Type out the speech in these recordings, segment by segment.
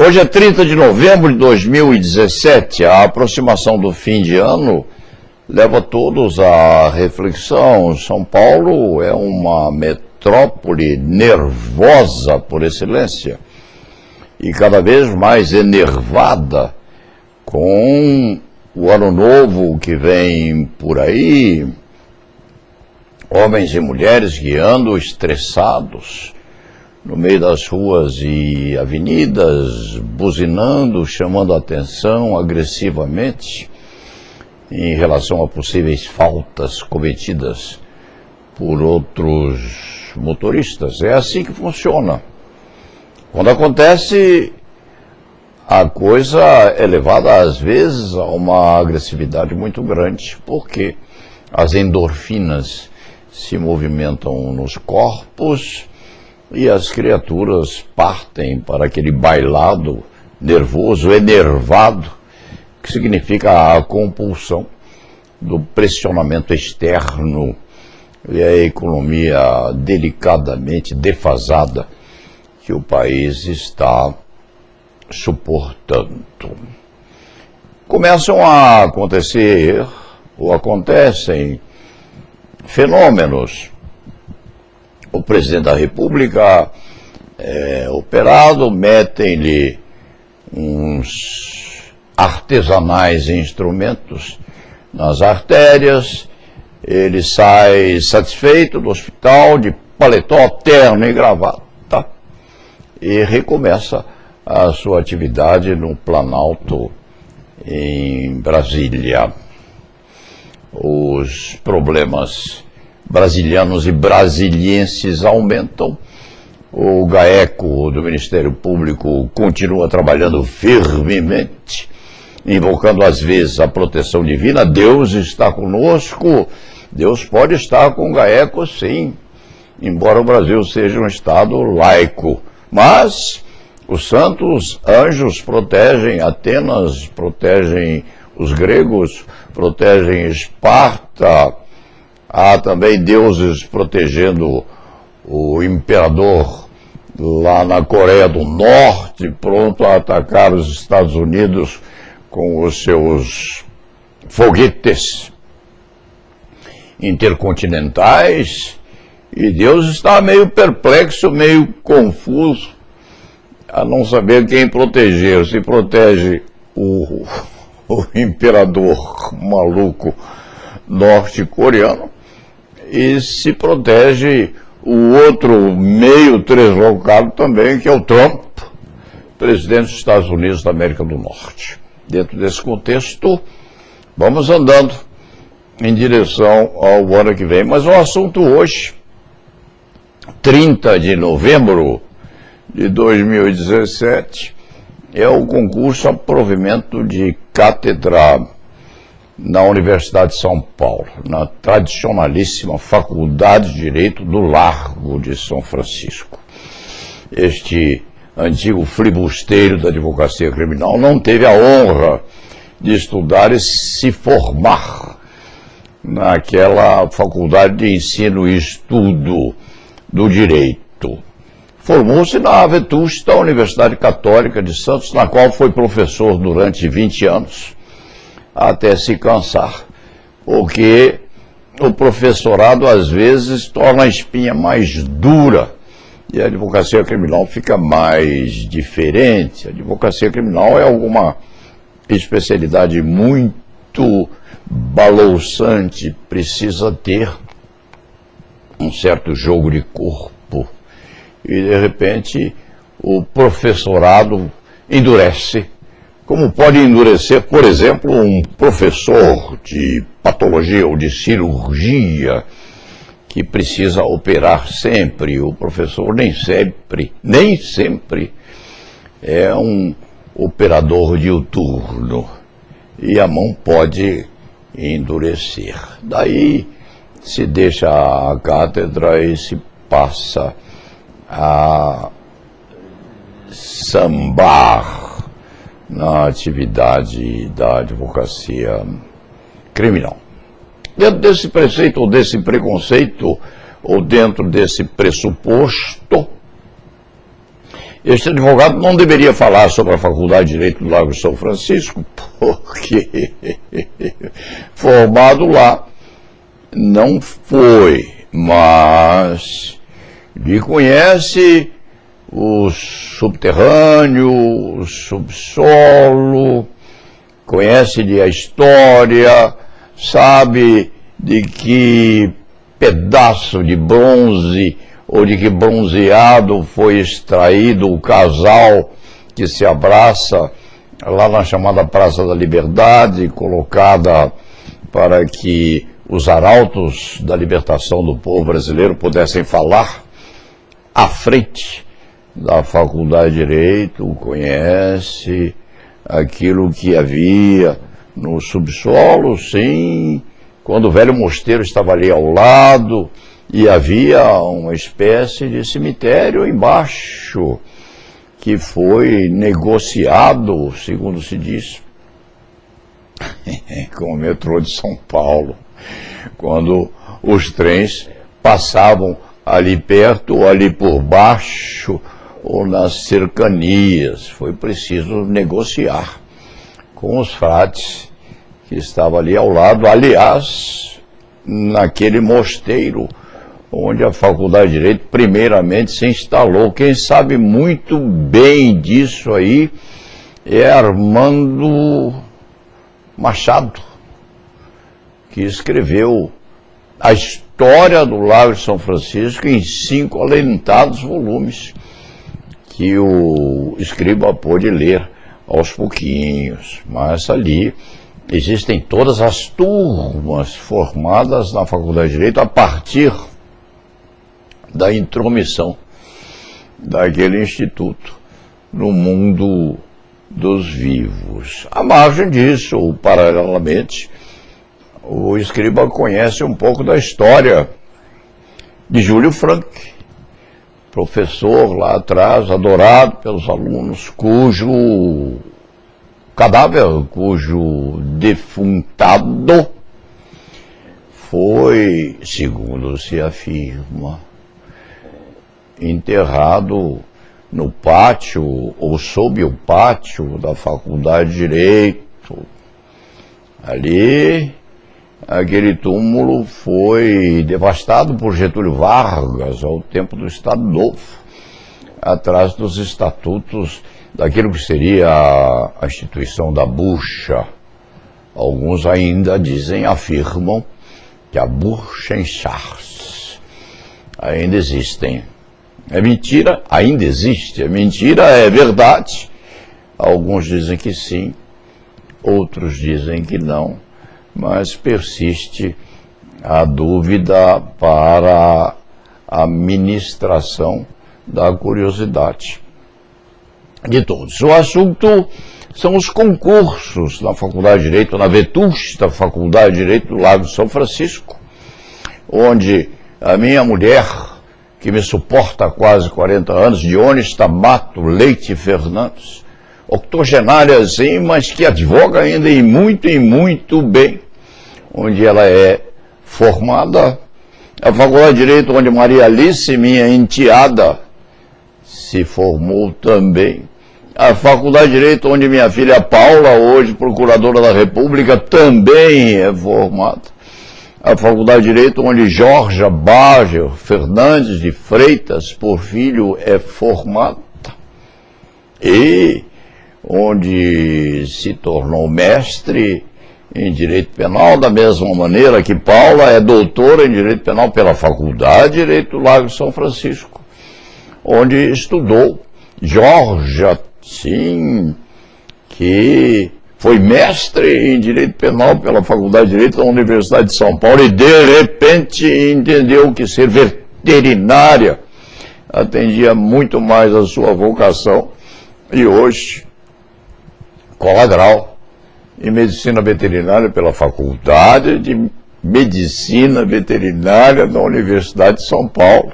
Hoje é 30 de novembro de 2017, a aproximação do fim de ano leva todos à reflexão. São Paulo é uma metrópole nervosa por excelência e cada vez mais enervada com o ano novo que vem por aí, homens e mulheres guiando estressados no meio das ruas e avenidas, buzinando, chamando a atenção agressivamente em relação a possíveis faltas cometidas por outros motoristas. É assim que funciona. Quando acontece, a coisa é levada às vezes a uma agressividade muito grande, porque as endorfinas se movimentam nos corpos e as criaturas partem para aquele bailado nervoso, enervado, que significa a compulsão do pressionamento externo e a economia delicadamente defasada que o país está suportando. Começam a acontecer, ou acontecem, fenômenos. O presidente da República é operado, metem-lhe uns artesanais instrumentos nas artérias, ele sai satisfeito do hospital de paletó, terno e gravata e recomeça a sua atividade no Planalto em Brasília. Os problemas brasilianos e brasilienses aumentam. O GAECO do Ministério Público continua trabalhando firmemente, invocando às vezes a proteção divina. Deus está conosco, Deus pode estar com o GAECO sim, embora o Brasil seja um estado laico. Mas os santos anjos protegem Atenas, protegem os gregos, protegem Esparta. Há também deuses protegendo o imperador lá na Coreia do Norte, pronto a atacar os Estados Unidos com os seus foguetes intercontinentais. E Deus está meio perplexo, meio confuso, a não saber quem proteger. Se protege o imperador maluco norte-coreano, e se protege o outro meio deslocado também, que é o Trump, presidente dos Estados Unidos da América do Norte. Dentro desse contexto, vamos andando em direção ao ano que vem. Mas o assunto hoje, 30 de novembro de 2017, é o concurso a provimento de cátedra na Universidade de São Paulo, na tradicionalíssima Faculdade de Direito do Largo de São Francisco. Este antigo flibusteiro da advocacia criminal não teve a honra de estudar e se formar naquela faculdade de ensino e estudo do direito. Formou-se na Vetusta Universidade Católica de Santos, na qual foi professor durante 20 anos, até se cansar, porque o professorado às vezes torna a espinha mais dura e a advocacia criminal fica mais diferente. A advocacia criminal é alguma especialidade muito balouçante, precisa ter um certo jogo de corpo e de repente o professorado endurece. Como pode endurecer, por exemplo, um professor de patologia ou de cirurgia que precisa operar sempre. O professor nem sempre é um operador diuturno e a mão pode endurecer. Daí se deixa a cátedra e se passa a sambar na atividade da advocacia criminal. Dentro desse preceito ou desse preconceito, ou dentro desse pressuposto, Este advogado não deveria falar sobre a Faculdade de Direito do Largo de São Francisco, porque formado lá não foi, mas lhe conhece o subterrâneo, o subsolo, conhece-lhe a história, sabe de que pedaço de bronze ou de que bronzeado foi extraído o casal que se abraça lá na chamada Praça da Liberdade, colocada para que os arautos da libertação do povo brasileiro pudessem falar à frente da Faculdade de Direito, conhece aquilo que havia no subsolo, sim, quando o velho mosteiro estava ali ao lado, e havia uma espécie de cemitério embaixo, que foi negociado, segundo se diz, com o metrô de São Paulo, quando os trens passavam ali perto ou ali por baixo, ou nas cercanias. Foi preciso negociar com os frades que estavam ali ao lado, aliás, naquele mosteiro onde a Faculdade de Direito primeiramente se instalou. Quem sabe muito bem disso aí é Armando Machado, que escreveu a história do Largo de São Francisco em 5 alentados volumes, que o escriba pôde ler aos pouquinhos, mas ali existem todas as turmas formadas na Faculdade de Direito a partir da intromissão daquele instituto no mundo dos vivos. À margem disso, ou paralelamente, o escriba conhece um pouco da história de Júlio Frank, professor lá atrás, adorado pelos alunos, cujo cadáver, cujo defuntado foi, segundo se afirma, enterrado no pátio ou sob o pátio da Faculdade de Direito. Ali, aquele túmulo foi devastado por Getúlio Vargas ao tempo do Estado Novo, atrás dos estatutos daquilo que seria a instituição da bucha. Alguns ainda afirmam que a Burschenschaft ainda existem. É mentira, ainda existe. É mentira, é verdade. Alguns dizem que sim, outros dizem que não, mas persiste a dúvida para a ministração da curiosidade de todos. O assunto são os concursos na Faculdade de Direito, na vetusta Faculdade de Direito do Largo de São Francisco, onde a minha mulher, que me suporta há quase 40 anos, Dionis Tamato Leite Fernandes, octogenária sim, mas que advoga ainda e muito bem, onde ela é formada, a Faculdade de Direito onde Maria Alice, minha enteada, se formou também, a Faculdade de Direito onde minha filha Paula, hoje procuradora da República, também é formada, a Faculdade de Direito onde Jorge Baggio Fernandes de Freitas Porfírio é formada, e onde se tornou mestre em Direito Penal, da mesma maneira que Paula é doutora em Direito Penal pela Faculdade de Direito do Largo de São Francisco, onde estudou. Jorge, sim, que foi mestre em Direito Penal pela Faculdade de Direito da Universidade de São Paulo e, de repente, entendeu que ser veterinária atendia muito mais a sua vocação, e hoje cola grau em Medicina Veterinária pela Faculdade de Medicina Veterinária da Universidade de São Paulo,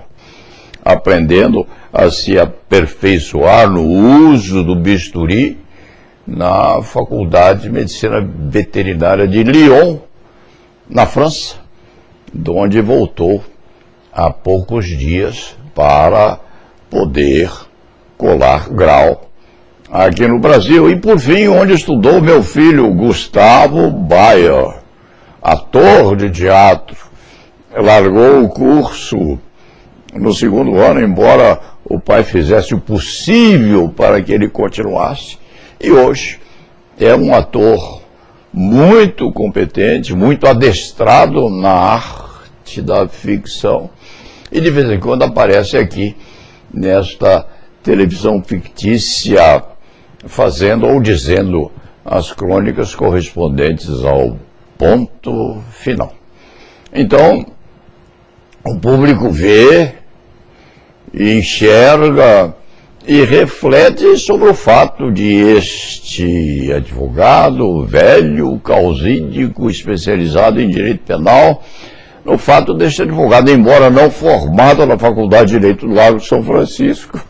aprendendo a se aperfeiçoar no uso do bisturi na Faculdade de Medicina Veterinária de Lyon, na França, de onde voltou há poucos dias para poder colar grau aqui no Brasil. E, por fim, onde estudou meu filho Gustavo Bayer, ator de teatro. Largou o curso no segundo ano, embora o pai fizesse o possível para que ele continuasse. E hoje é um ator muito competente, muito adestrado na arte da ficção. E de vez em quando aparece aqui nesta televisão fictícia, fazendo ou dizendo as crônicas correspondentes ao ponto final. Então, o público vê, enxerga e reflete sobre o fato de este advogado velho, causídico, especializado em direito penal, no fato deste advogado, embora não formado na Faculdade de Direito do Largo de São Francisco,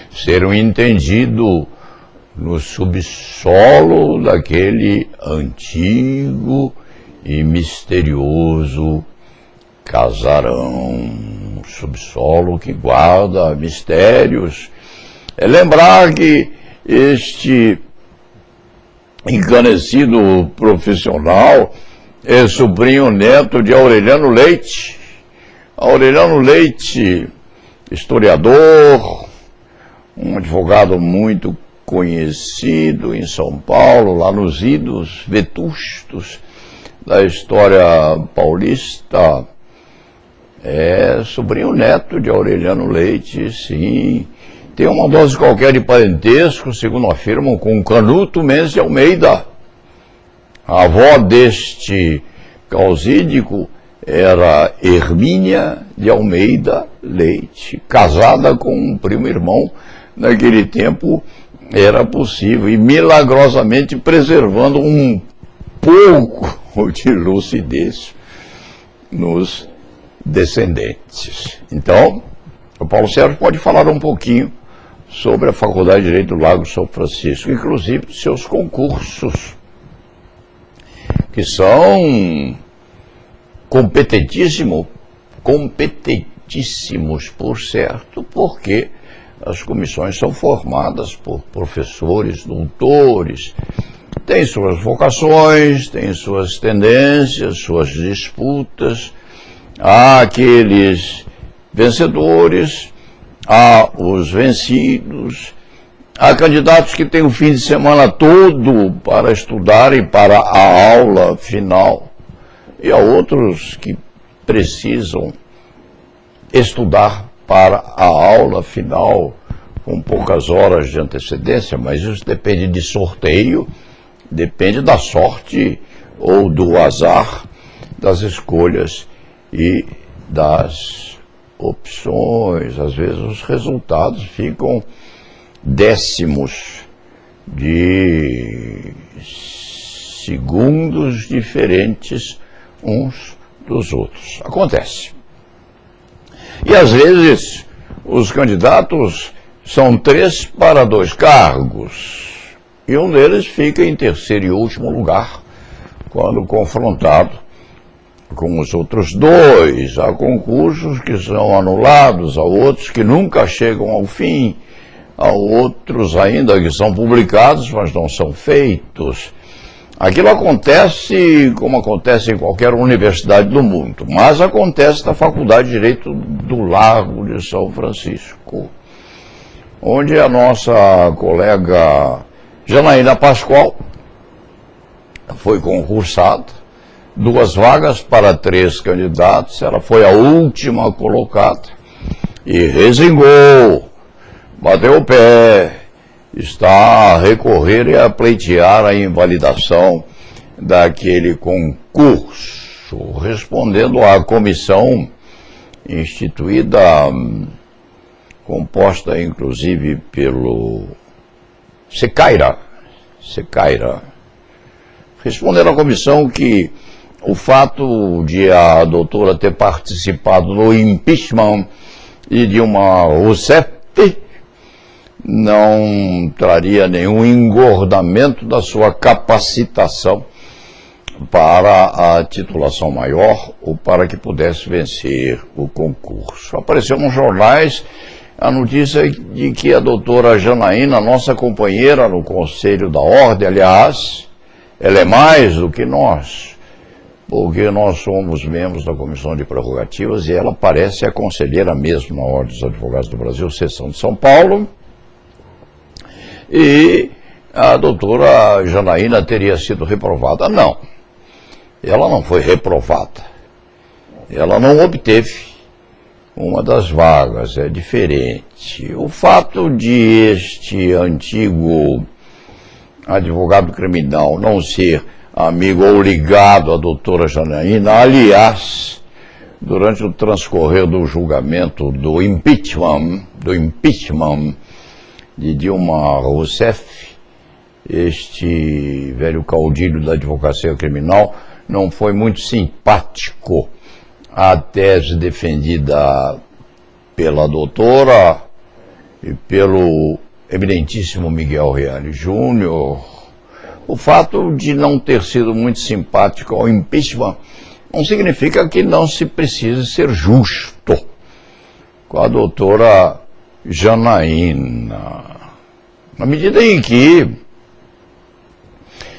ser um entendido no subsolo daquele antigo e misterioso casarão, subsolo que guarda mistérios. É lembrar que este encanecido profissional é sobrinho neto de Aureliano Leite. Aureliano Leite, historiador, um advogado muito conhecido em São Paulo, lá nos idos vetustos da história paulista. É sobrinho neto de Aureliano Leite, sim. Tem uma dose qualquer de parentesco, segundo afirmam, com Canuto Mendes de Almeida. A avó deste causídico era Hermínia de Almeida Leite, casada com um primo-irmão. Naquele tempo era possível, e milagrosamente preservando um pouco de lucidez nos descendentes. Então, o Paulo Sérgio pode falar um pouquinho sobre a Faculdade de Direito do Largo de São Francisco, inclusive seus concursos, que são competentíssimos, por certo, porque as comissões são formadas por professores, doutores, têm suas vocações, têm suas tendências, suas disputas. Há aqueles vencedores, há os vencidos, há candidatos que têm o fim de semana todo para estudar e para a aula final, e há outros que precisam estudar para a aula final com poucas horas de antecedência, mas isso depende de sorteio, depende da sorte ou do azar, das escolhas e das opções. Às vezes os resultados ficam décimos de segundos diferentes uns dos outros. Acontece. E às vezes os candidatos são 3 para 2 cargos, e um deles fica em terceiro e último lugar quando confrontado com os outros 2. Há concursos que são anulados, há outros que nunca chegam ao fim, há outros ainda que são publicados, mas não são feitos. Aquilo acontece como acontece em qualquer universidade do mundo, mas acontece na Faculdade de Direito do Largo de São Francisco, onde a nossa colega Janaína Pascoal foi concursada, 2 vagas para 3 candidatos, ela foi a última colocada e resingou, bateu o pé, está a recorrer e a pleitear a invalidação daquele concurso, respondendo à comissão instituída, composta inclusive pelo Secaira, respondendo à comissão que o fato de a doutora ter participado no impeachment e de uma UCEP não traria nenhum engordamento da sua capacitação para a titulação maior ou para que pudesse vencer o concurso. Apareceu nos jornais a notícia de que a doutora Janaína, nossa companheira no Conselho da Ordem, aliás, ela é mais do que nós, porque nós somos membros da Comissão de Prerrogativas e ela parece a conselheira mesmo na Ordem dos Advogados do Brasil, seção de São Paulo, e a doutora Janaína teria sido reprovada. Não, ela não foi reprovada, ela não obteve uma das vagas, é diferente. O fato de este antigo advogado criminal não ser amigo ou ligado à doutora Janaína, aliás, durante o transcorrer do julgamento do impeachment de Dilma Rousseff, este velho caudilho da advocacia criminal não foi muito simpático à tese defendida pela doutora e pelo eminentíssimo Miguel Reale Júnior. O fato de não ter sido muito simpático ao impeachment não significa que não se precise ser justo com a doutora Janaína. Na medida em que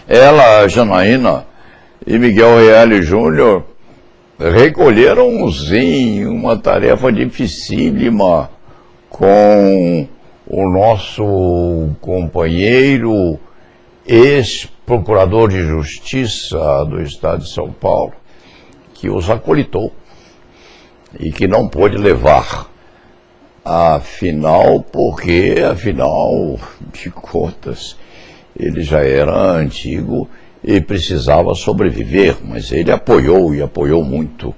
ela, Janaína e Miguel Reale Júnior recolheram, sim, uma tarefa dificílima com o nosso companheiro, ex-procurador de Justiça do Estado de São Paulo, que os acolitou e que não pôde levar à final, porque, afinal de contas, ele já era antigo e precisava sobreviver, mas ele apoiou, e apoiou muito,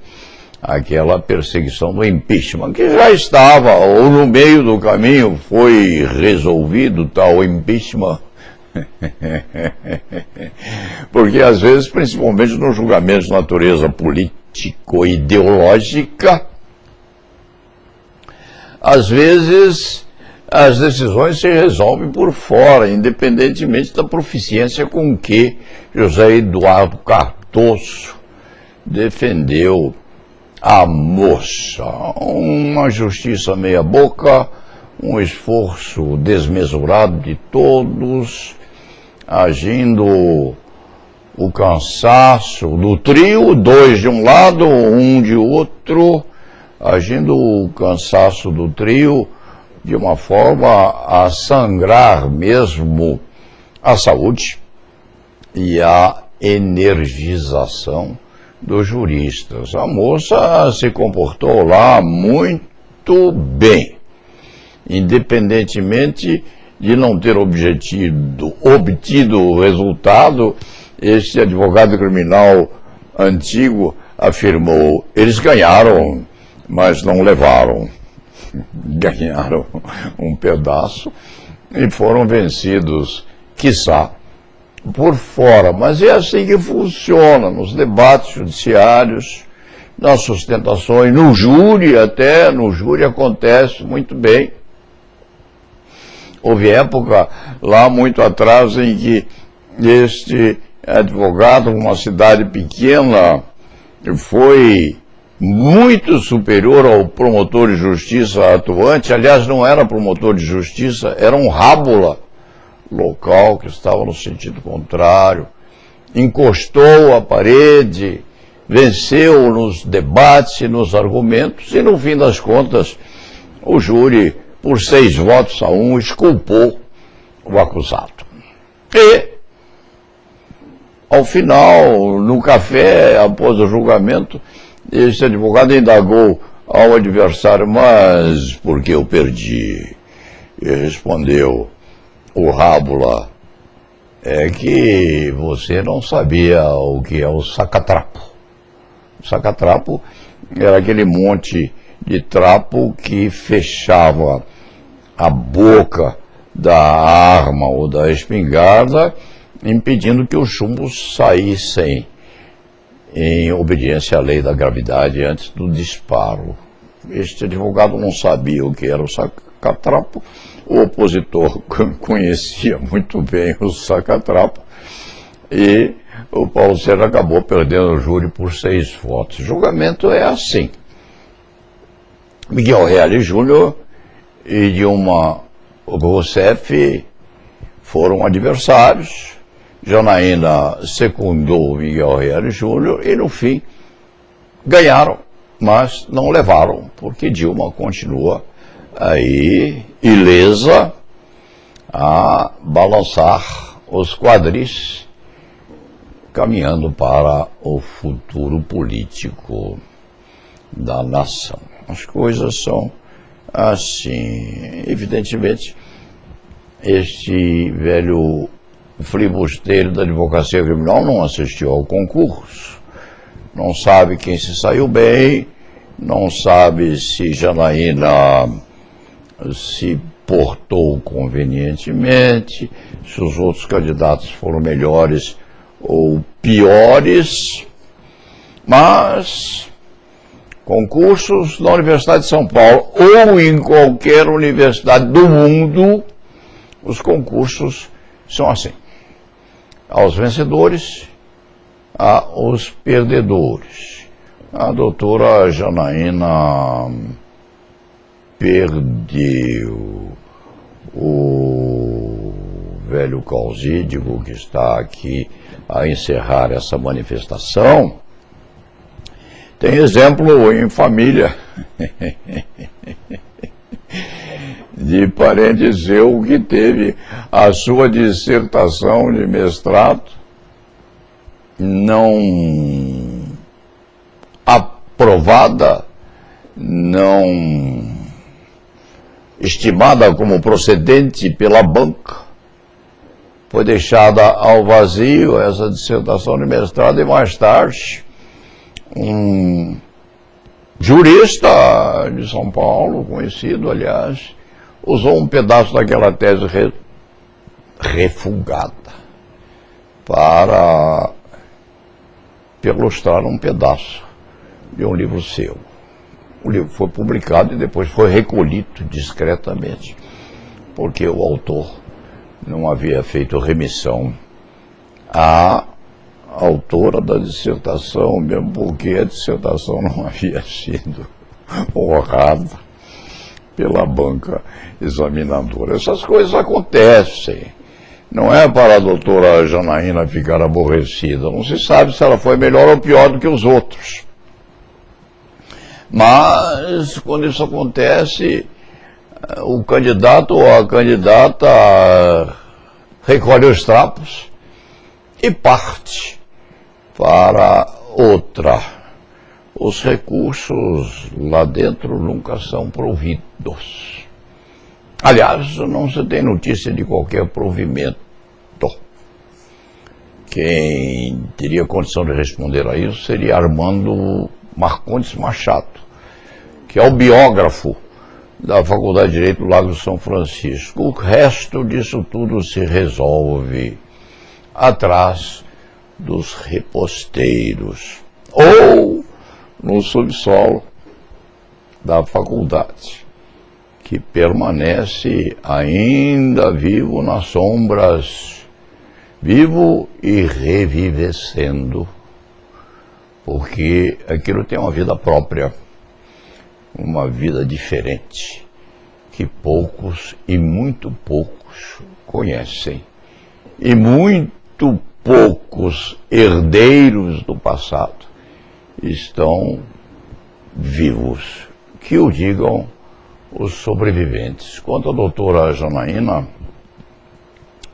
aquela perseguição do impeachment, que já estava, ou no meio do caminho foi resolvido tal impeachment. Porque às vezes, principalmente nos julgamentos de natureza político-ideológica, às vezes as decisões se resolvem por fora, independentemente da proficiência com que José Eduardo Cardoso defendeu a moça. Uma justiça meia-boca, um esforço desmesurado de todos, agindo o cansaço do trio, dois de um lado, um de outro, agindo o cansaço do trio de uma forma a sangrar mesmo a saúde e a energização dos juristas. A moça se comportou lá muito bem, independentemente de não ter obtido o resultado. Este advogado criminal antigo afirmou: eles ganharam, mas não levaram. Ganharam um pedaço e foram vencidos, quiçá, por fora. Mas é assim que funciona nos debates judiciários, nas sustentações, no júri até, no júri acontece muito bem. Houve época lá muito atrás em que este advogado, uma cidade pequena, foi muito superior ao promotor de justiça atuante. Aliás, não era promotor de justiça, era um rábula local que estava no sentido contrário, encostou a parede, venceu nos debates e nos argumentos, e no fim das contas o júri, por 6 votos a 1, exculpou o acusado. E, ao final, no café, após o julgamento, este advogado indagou ao adversário: mas por que eu perdi? E respondeu o rábula: é que você não sabia o que é o saca-trapo. O saca-trapo era aquele monte de trapo que fechava a boca da arma ou da espingarda, impedindo que os chumbos saíssem em obediência à lei da gravidade antes do disparo. Este advogado não sabia o que era o saca-trapo. O opositor conhecia muito bem o saca-trapo e o Paulo Sérgio acabou perdendo o júri por 6 votos. O julgamento é assim. Miguel Reale Júnior e Dilma Rousseff foram adversários. Janaína secundou Miguel Reale Júnior e, no fim, ganharam, mas não levaram, porque Dilma continua aí, ilesa, a balançar os quadris, caminhando para o futuro político da nação. As coisas são assim. Evidentemente, este velho flibusteiro da advocacia criminal não assistiu ao concurso, não sabe quem se saiu bem, não sabe se Janaína se portou convenientemente, se os outros candidatos foram melhores ou piores, mas concursos na Universidade de São Paulo ou em qualquer universidade do mundo, os concursos são assim. Aos vencedores, aos perdedores. A doutora Janaína perdeu. O velho Causídigo, que está aqui a encerrar essa manifestação, tem exemplo em família de parente seu que teve a sua dissertação de mestrado não aprovada, não estimada como procedente pela banca. Foi deixada ao vazio essa dissertação de mestrado e mais tarde um jurista de São Paulo, conhecido, aliás, usou um pedaço daquela tese refugada para ilustrar um pedaço de um livro seu. O livro foi publicado e depois foi recolhido discretamente, porque o autor não havia feito remissão à autora da dissertação, mesmo porque a dissertação não havia sido honrada pela banca examinadora. Essas coisas acontecem. Não é para a doutora Janaína ficar aborrecida. Não se sabe se ela foi melhor ou pior do que os outros. Mas, quando isso acontece, o candidato ou a candidata recolhe os trapos e parte para outra. Os recursos lá dentro nunca são providos. Aliás, não se tem notícia de qualquer provimento. Quem teria condição de responder a isso seria Armando Marcondes Machado, que é o biógrafo da Faculdade de Direito do Lago de São Francisco. O resto disso tudo se resolve atrás dos reposteiros ou no subsolo da faculdade, que permanece ainda vivo nas sombras, vivo e revivescendo, porque aquilo tem uma vida própria, uma vida diferente, que poucos e muito poucos conhecem, e muito poucos herdeiros do passado estão vivos. Que o digam os sobreviventes. Quanto à doutora Janaína,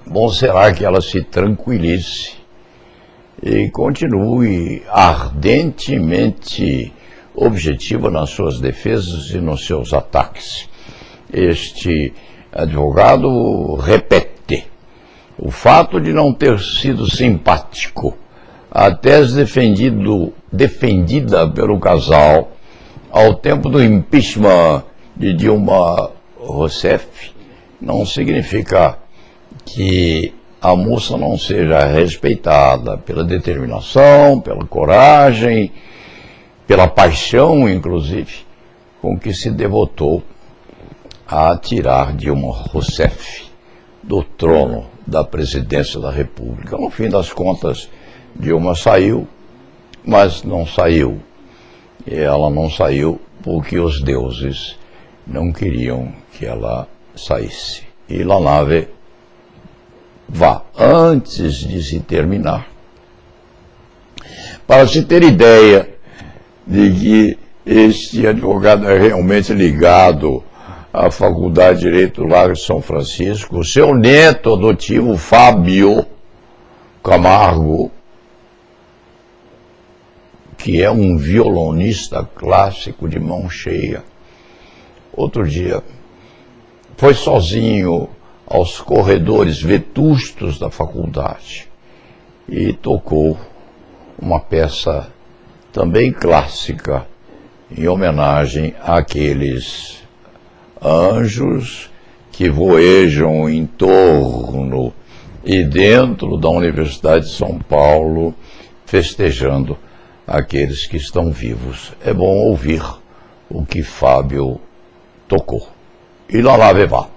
bom será que ela se tranquilize e continue ardentemente objetiva nas suas defesas e nos seus ataques. Este advogado repete: o fato de não ter sido simpático a tese defendida pelo casal ao tempo do impeachment de Dilma Rousseff não significa que a moça não seja respeitada pela determinação, pela coragem, pela paixão, inclusive, com que se devotou a tirar Dilma Rousseff do trono da presidência da República. No fim das contas, Dilma saiu, mas não saiu. E ela não saiu porque os deuses não queriam que ela saísse. E La Nave va. Antes de se terminar, para se ter ideia de que este advogado é realmente ligado à Faculdade de Direito do Largo de São Francisco, o seu neto adotivo, Fábio Camargo, que é um violonista clássico de mão cheia, outro dia foi sozinho aos corredores vetustos da faculdade e tocou uma peça também clássica em homenagem àqueles anjos que voejam em torno e dentro da Universidade de São Paulo, festejando aqueles que estão vivos. É bom ouvir o que Fábio tocou. E La Nave va.